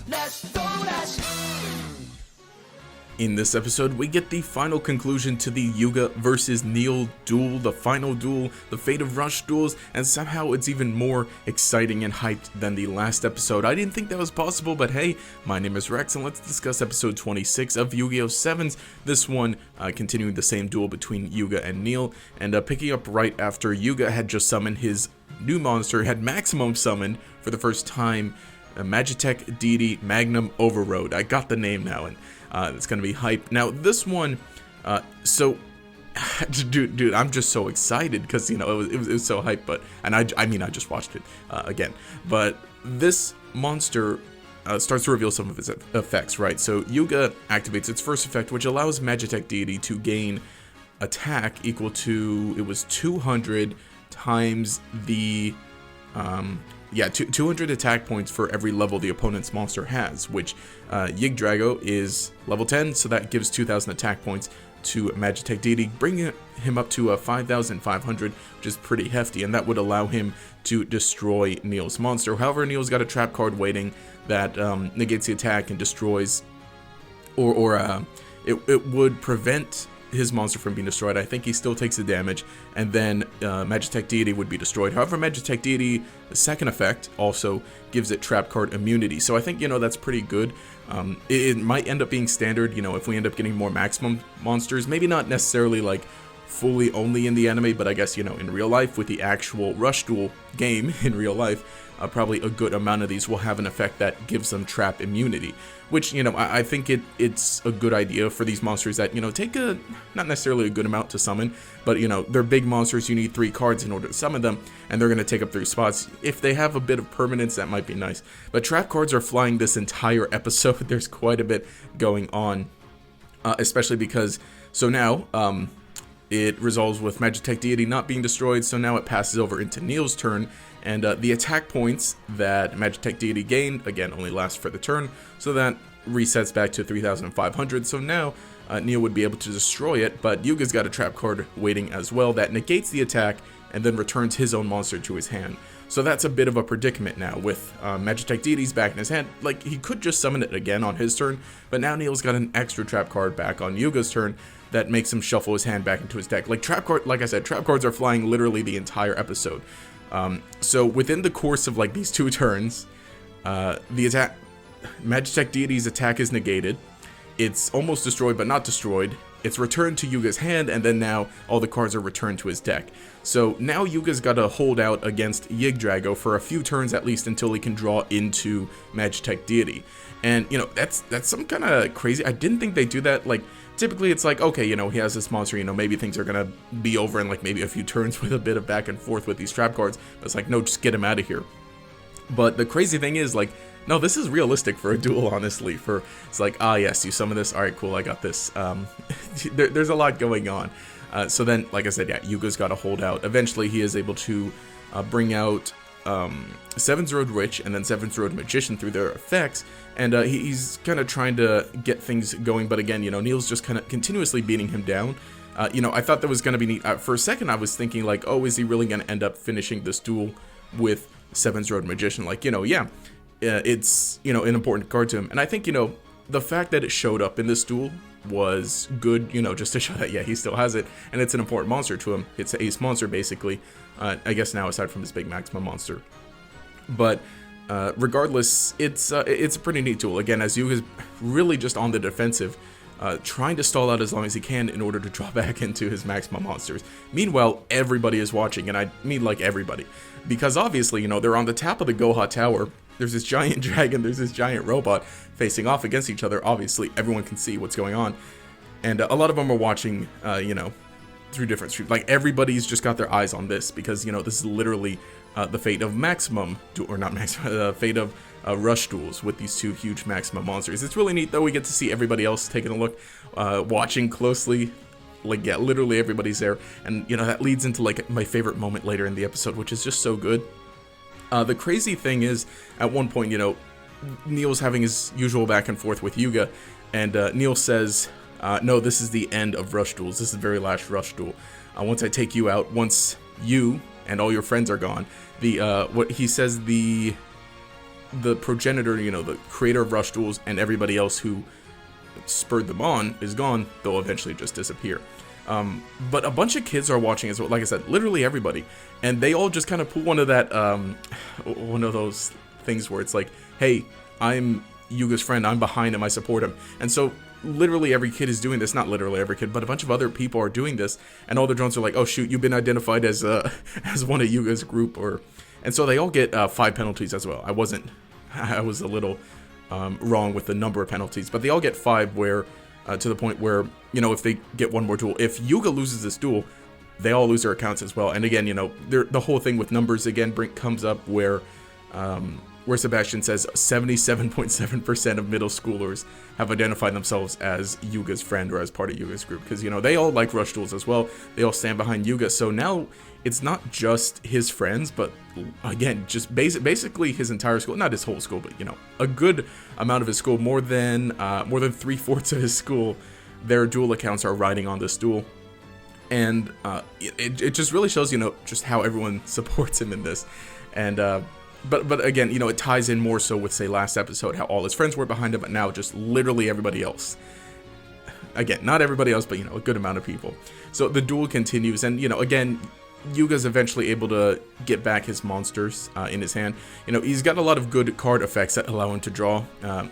Let's go dash. In this episode, we get the final conclusion to the Yuga versus Neil duel, the final duel, the fate of Rush duels, and somehow it's even more exciting and hyped than the last episode. I didn't think that was possible, but hey, my name is Rex, and let's discuss episode 26 of Yu-Gi-Oh! Sevens. This one continuing the same duel between Yuga and Neil, and picking up right after Yuga had just summoned his new monster, had maximum summoned for the first time, Magitech Deity Magnum Overroad. I got the name now, and it's gonna be hype. Now this one, dude, I'm just so excited because it was so hype. But I just watched it again. But this monster starts to reveal some of its effects, right? So Yuga activates its first effect, which allows Magitech Deity to gain attack equal to 200 times the 200 attack points for every level the opponent's monster has, which Yggdrago is level 10, so that gives 2,000 attack points to Magitech Deity, bringing him up to 5,500, which is pretty hefty, and that would allow him to destroy Neil's monster. However, Neil's got a trap card waiting that negates the attack and destroys, it would prevent his monster from being destroyed. I think he still takes the damage, and then Magitech Deity would be destroyed. However, Magitech Deity, the second effect, also gives it trap card immunity. So I think, that's pretty good. It might end up being standard, if we end up getting more maximum monsters. Maybe not necessarily like fully only in the anime, but I guess, in real life with the actual Rush Duel game in real life, probably a good amount of these will have an effect that gives them trap immunity, which, I think it's a good idea for these monsters that, take not necessarily a good amount to summon, but, they're big monsters, you need 3 cards in order to summon them, and they're going to take up 3 spots. If they have a bit of permanence, that might be nice. But trap cards are flying this entire episode. There's quite a bit going on, especially because, so now, it resolves with Magitech Deity not being destroyed, so now it passes over into Neil's turn, and the attack points that Magitech Deity gained, again, only last for the turn, so that resets back to 3,500, so now Neil would be able to destroy it, but Yuga's got a trap card waiting as well that negates the attack and then returns his own monster to his hand. So that's a bit of a predicament now with Magitech Deity's back in his hand. Like, he could just summon it again on his turn, but now Neil's got an extra trap card back on Yuga's turn that makes him shuffle his hand back into his deck. Like I said, trap cards are flying literally the entire episode. So within the course of like these 2 turns, Magitech Deity's attack is negated. It's almost destroyed, but not destroyed. It's returned to Yuga's hand, and then now all the cards are returned to his deck. So now Yuga's got to hold out against Yggdrago for a few turns at least until he can draw into Magitech Deity. And, that's some kind of crazy. I didn't think they'd do that. Like, typically it's like, okay, he has this monster, maybe things are going to be over in like maybe a few turns with a bit of back and forth with these trap cards. But it's like, no, just get him out of here. But the crazy thing is, like, no, this is realistic for a duel, honestly. It's like, yes, you summon this, alright, cool, I got this. There's a lot going on. So then, like I said, yeah, Yuga's got to hold out. Eventually, he is able to bring out Sevens Road Witch and then Sevens Road Magician through their effects, and he's kind of trying to get things going, but again, Neil's just kind of continuously beating him down. I thought that was going to be neat. For a second, I was thinking, like, oh, is he really going to end up finishing this duel with Sevens Road Magician? Like, it's, an important card to him. And I think, the fact that it showed up in this duel was good, just to show that, yeah, he still has it, and it's an important monster to him. It's an ace monster, basically, I guess now, aside from his big maximum monster. But regardless, it's a pretty neat tool. Again, as Yuga's really just on the defensive, trying to stall out as long as he can in order to draw back into his maximum monsters. Meanwhile, everybody is watching, and I mean like everybody, because obviously, they're on the top of the Goha Tower. There's this giant dragon, there's this giant robot facing off against each other. Obviously, everyone can see what's going on, and a lot of them are watching, through different streams. Like, everybody's just got their eyes on this because, this is literally the fate of fate of Rush duels with these 2 huge maximum monsters. It's really neat, though. We get to see everybody else taking a look, watching closely. Like, yeah, literally everybody's there, and that leads into like my favorite moment later in the episode, which is just so good. The crazy thing is, at one point, Neil's having his usual back and forth with Yuga, and Neil says, no, this is the end of Rush duels. This is the very last Rush duel. Once I take you out, once you and all your friends are gone, what he says, the progenitor, you know, the creator of Rush Duels and everybody else who spurred them on is gone, they'll eventually just disappear. But a bunch of kids are watching as well, like I said, literally everybody, and they all just kind of pull one of those things where it's like, hey, I'm Yuga's friend, I'm behind him, I support him. And so literally every kid is doing this, not literally every kid, but a bunch of other people are doing this, and all the drones are like, oh shoot, you've been identified as as one of Yuga's group, and so they all get 5 penalties as well. I was a little wrong with the number of penalties, but they all get 5, where to the point where, you know, if they get one more duel, if Yuga loses this duel, they all lose their accounts as well. And again, you know, the whole thing with numbers again comes up where Sebastian says 77.7% of middle schoolers have identified themselves as Yuga's friend or as part of Yuga's group, because, you know, they all like Rush Duels as well. They all stand behind Yuga. So now it's not just his friends, but again, just basically his entire school, not his whole school, but, you know, a good amount of his school, more than 3/4 of his school, their duel accounts are riding on this duel. And it just really shows, you know, just how everyone supports him in this. And but again, you know, it ties in more so with, say, last episode, how all his friends were behind him, but now just literally everybody else. Again, not everybody else, but, you know, a good amount of people. So the duel continues, and, you know, again, Yuga's eventually able to get back his monsters in his hand. You know, he's got a lot of good card effects that allow him to draw.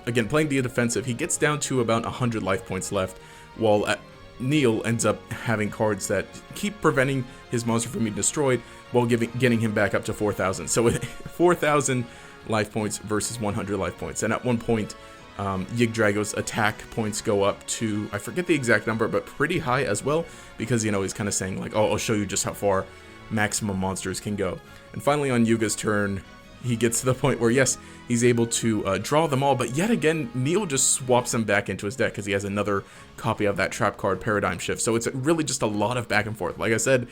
Again, playing the defensive, he gets down to about 100 life points left, while Neil ends up having cards that keep preventing his monster from being destroyed, while getting him back up to 4,000. So 4,000 life points versus 100 life points. And at one point, Yggdrago's attack points go up to, I forget the exact number, but pretty high as well, because, you know, he's kind of saying like, oh, I'll show you just how far maximum monsters can go. And finally on Yuga's turn, he gets to the point where, yes, he's able to draw them all, but yet again, Neil just swaps them back into his deck because he has another copy of that trap card, Paradigm Shift. So it's really just a lot of back and forth. Like I said,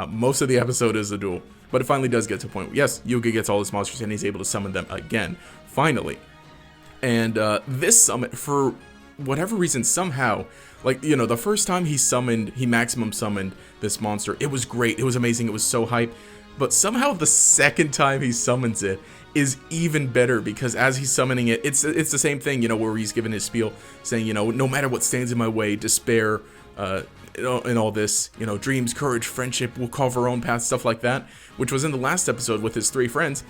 most of the episode is a duel, but it finally does get to a point where, yes, Yuga gets all his monsters and he's able to summon them again, finally. And this summon, for whatever reason, somehow, like, you know, the first time he maximum summoned this monster, it was great, it was amazing, it was so hype. But somehow the second time he summons it is even better, because as he's summoning it, it's the same thing, you know, where he's given his spiel saying, you know, no matter what stands in my way, despair, and all this, you know, dreams, courage, friendship, we'll carve our own path, stuff like that, which was in the last episode with his 3 friends.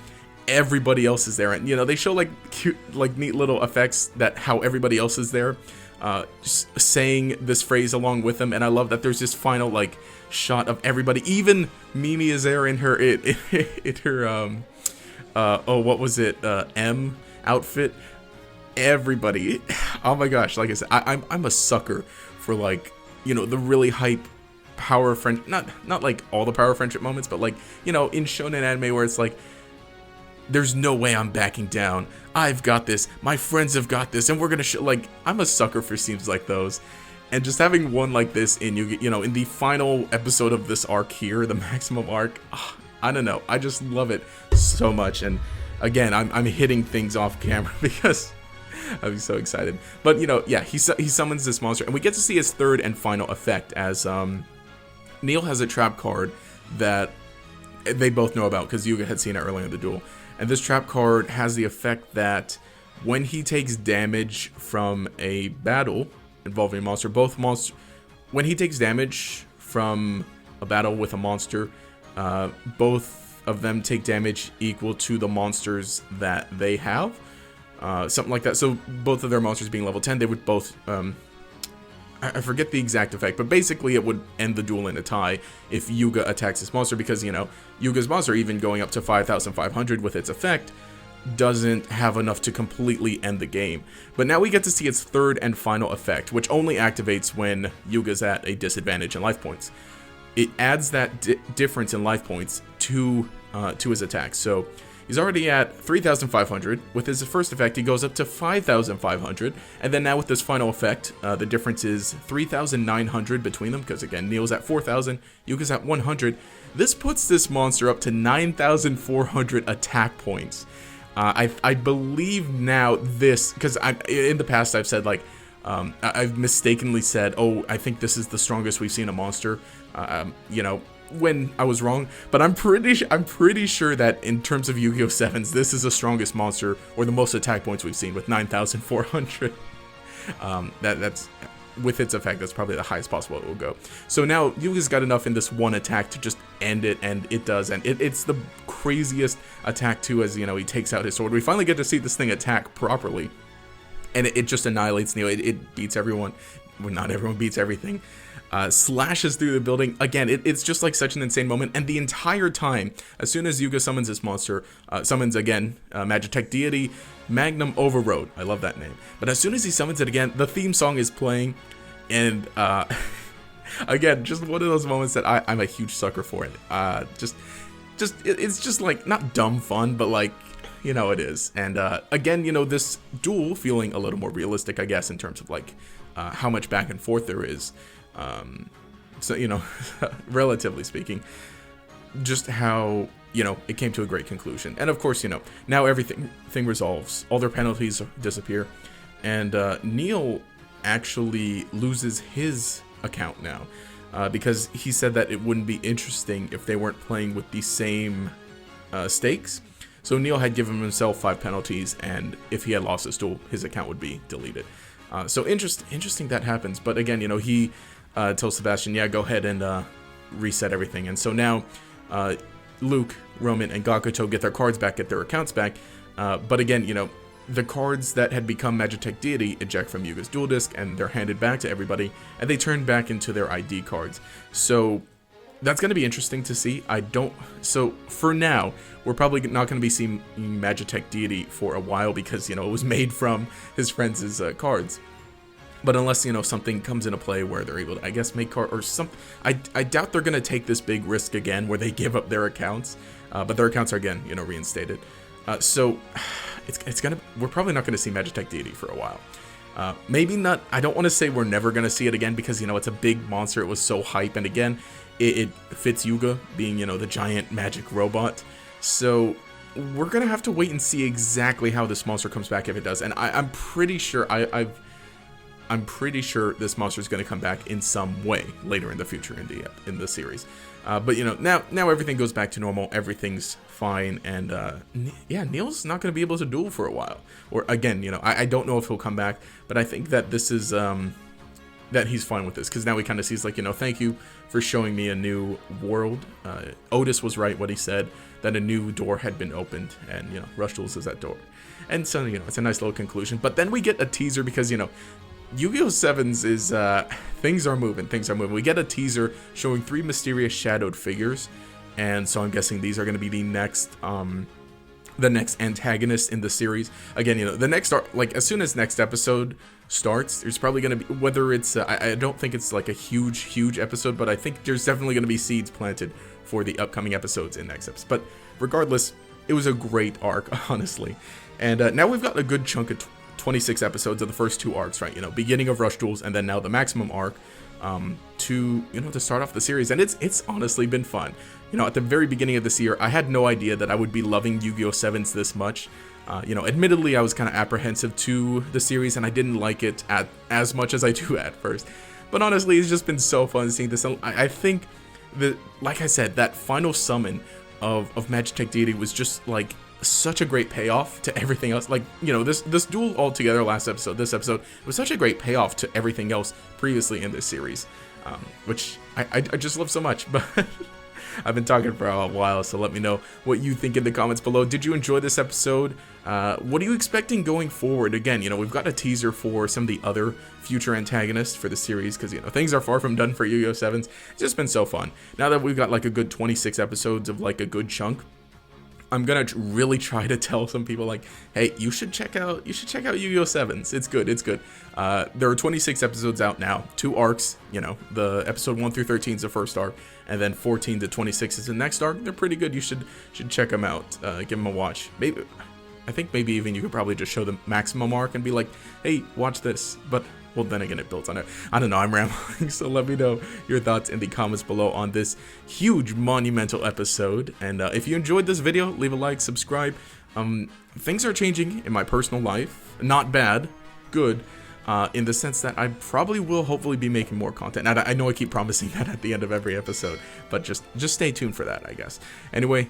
Everybody else is there, and, you know, they show like cute, like neat little effects that how everybody else is there, just saying this phrase along with them. And I love that there's this final like shot of everybody, even Mimi is there in her what was it, M outfit. Everybody, oh my gosh, like I said, I'm a sucker for, like, you know, the really hype power friend, not like all the power friendship moments, but, like, you know, in shonen anime where it's like, there's no way I'm backing down, I've got this, my friends have got this, and we're gonna show, like, I'm a sucker for scenes like those. And just having one like this in, you know, in the final episode of this arc here, the maximum arc, I don't know, I just love it so much. And again, I'm hitting things off camera because I'm so excited. But, you know, yeah, he summons this monster, and we get to see his third and final effect, as Neil has a trap card that they both know about because Yuga had seen it earlier in the duel. And this trap card has the effect that when he takes damage from a battle involving a monster, when he takes damage from a battle with a monster, both of them take damage equal to the monsters that they have, something like that. So both of their monsters being level 10, they would both, I forget the exact effect, but basically it would end the duel in a tie if Yuga attacks this monster, because, you know, Yuga's monster, even going up to 5,500 with its effect, doesn't have enough to completely end the game. But now we get to see its third and final effect, which only activates when Yuga's at a disadvantage in life points. It adds that difference in life points to his attack. So he's already at 3,500. With his first effect, he goes up to 5,500. And then now with this final effect, the difference is 3,900 between them, because, again, Neil's at 4,000, Yuga's at 100. This puts this monster up to 9,400 attack points. I believe now this, because in the past I've said, like, I've mistakenly said, oh, I think this is the strongest we've seen a monster. You know, when I was wrong, but I'm pretty sure that in terms of Yu-Gi-Oh! Sevens, this is the strongest monster, or the most attack points we've seen, with 9,400. That's with its effect, that's probably the highest possible it will go. So now Yuga's got enough in this one attack to just end it, and it does, and it's the craziest attack too, as you know, he takes out his sword. We finally get to see this thing attack properly, and it just annihilates Neo. It beats everyone. Well, not everyone beats everything. Slashes through the building. Again, it's just like such an insane moment, and the entire time, as soon as Yuga summons this monster, summons again Magitech Deity, Magnum Overroad. I love that name. But as soon as he summons it again, the theme song is playing, and again, just one of those moments that I'm a huge sucker for it. It's just like, not dumb fun, but like, you know, it is. And again, you know, this duel feeling a little more realistic, I guess, in terms of like how much back and forth there is. So, you know, relatively speaking, just how, you know, it came to a great conclusion. And of course, you know, now everything resolves, all their penalties disappear, and Neil actually loses his account now, because he said that it wouldn't be interesting if they weren't playing with the same stakes. So Neil had given himself 5 penalties, and if he had lost this duel, his account would be deleted. So interesting that happens. But again, you know, he tells Sebastian, yeah, go ahead and reset everything. And so now Luke, Roman, and Gakuto get their cards back, get their accounts back. But again, you know, the cards that had become Magitech Deity eject from Yuga's duel disk, and they're handed back to everybody, and they turn back into their ID cards. So that's going to be interesting to see. So for now, we're probably not going to be seeing Magitech Deity for a while, because, you know, it was made from his friends' cards. But unless, you know, something comes into play where they're able to, I guess, make card or some, I doubt they're going to take this big risk again where they give up their accounts, but their accounts are again, you know, reinstated. So we're probably not going to see Magitech Deity for a while. Maybe not. I don't want to say we're never going to see it again, because, you know, it's a big monster. It was so hype, and again, it fits Yuga being, you know, the giant magic robot. So we're going to have to wait and see exactly how this monster comes back, if it does. And I'm pretty sure I'm pretty sure this monster is going to come back in some way later in the future in the series. But you know, now everything goes back to normal. Everything's fine, and yeah, Neil's not going to be able to duel for a while. Or again, you know, I don't know if he'll come back, but I think that this is that he's fine with this, because now he kind of sees, like, you know, thank you for showing me a new world. Otis was right what he said, that a new door had been opened, and, you know, Rush Duels is that door. And so, you know, it's a nice little conclusion. But then we get a teaser, because, you know, Yu-Gi-Oh! Sevens is, things are moving. We get a teaser showing 3 mysterious shadowed figures, and so I'm guessing these are going to be the next antagonist in the series. Again, you know, the next, like, as soon as next episode starts, there's probably going to be, whether it's, I don't think it's like a huge episode, but I think there's definitely going to be seeds planted for the upcoming episodes in next episode. But regardless, it was a great arc, honestly. And now we've got a good chunk of 26 episodes of the first 2 arcs, right? You know, beginning of Rush Duels, and then now the Maximum arc, to, you know, to start off the series. And it's honestly been fun. You know, at the very beginning of this year, I had no idea that I would be loving Yu-Gi-Oh! Sevens this much. You know, admittedly, I was kind of apprehensive to the series, and I didn't like it as much as I do at first. But honestly, it's just been so fun seeing this. I think that, like I said, that final summon of Magitech Deity was just like such a great payoff to everything else. Like, you know, this duel altogether, this episode was such a great payoff to everything else previously in this series, which I just love so much. But I've been talking for a while, so let me know what you think in the comments below. Did you enjoy this episode? What are you expecting going forward? Again, you know, we've got a teaser for some of the other future antagonists for the series, because, you know, things are far from done for Yu-Gi-Oh! Sevens. It's just been so fun. Now that we've got like a good 26 episodes of like a good chunk, I'm gonna really try to tell some people, like, hey, you should check out Yu-Gi-Oh! Sevens. It's good. There are 26 episodes out now, 2 arcs. You know, the episode 1 through 13 is the first arc, and then 14 to 26 is the next arc. They're pretty good. You should check them out. Give them a watch. I think maybe even you could probably just show the Maximum arc and be like, hey, watch this. But, well, then again, it builds on it. I don't know, I'm rambling, so let me know your thoughts in the comments below on this huge, monumental episode. And if you enjoyed this video, leave a like, subscribe. Things are changing in my personal life. Not bad, good. in the sense that I probably will hopefully be making more content. And I know I keep promising that at the end of every episode, but just stay tuned for that, I guess. Anyway,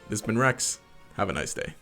this has been Rex. Have a nice day.